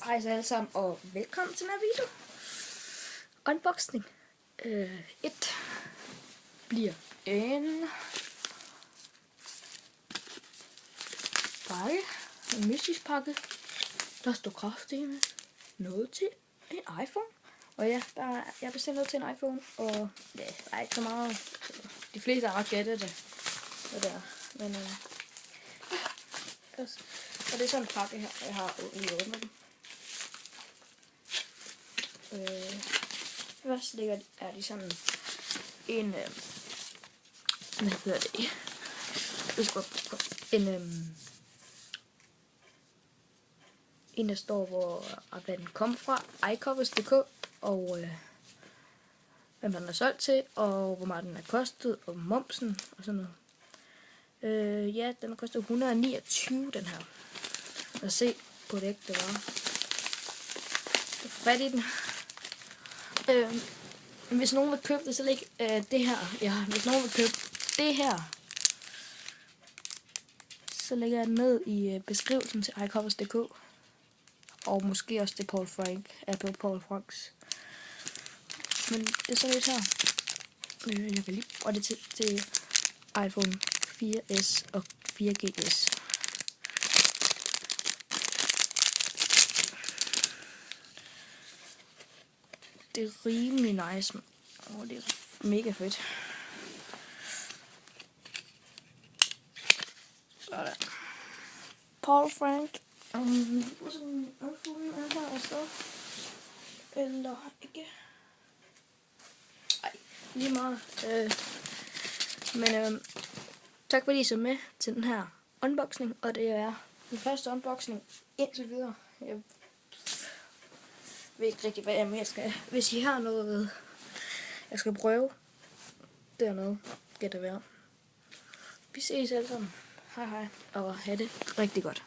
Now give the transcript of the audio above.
Hej så alle sammen, og velkommen til den her video. Unboxing 1 bliver en pakke, en mystisk pakke. Der står kraftigt noget til en iPhone. Og ja, jeg bestilte noget til en iPhone, og ja, der er ikke så meget. De fleste har ret gættet det. Men og det er sådan en pakke her, jeg har lige åbnet den. Først er de sådan en, hvad hedder det? En der står, hvad den kom fra, iCovers.dk, og hvad man har solgt til, og hvor meget den har kostet, og momsen, og sådan noget. Ja, den har kostet 129, den her. Og se på det ægte var. Jeg får fat i den. Hvis nogen vil købe det, så læg det her. Ja, hvis nogen vil købe det her, så lægger jeg den ned i beskrivelsen til iCovers.dk. Og måske også til Paul Franks. Men det er så lidt her. Jeg vil lige bruge det til iPhone 4S og 4GS. Det er rimelig nice. Det er mega fedt. Sådan. Paul Frank. Sådan iPhone er her så. Eller ikke. Ej, lige meget. Men tak fordi I så med til den her unboxing. Og det er den første unboxing indtil videre. Jeg ved ikke rigtig, hvad jeg mere skal. Hvis I har noget, jeg skal prøve dernede, skal det være. Vi ses alle sammen. Hej hej, og have det rigtig godt.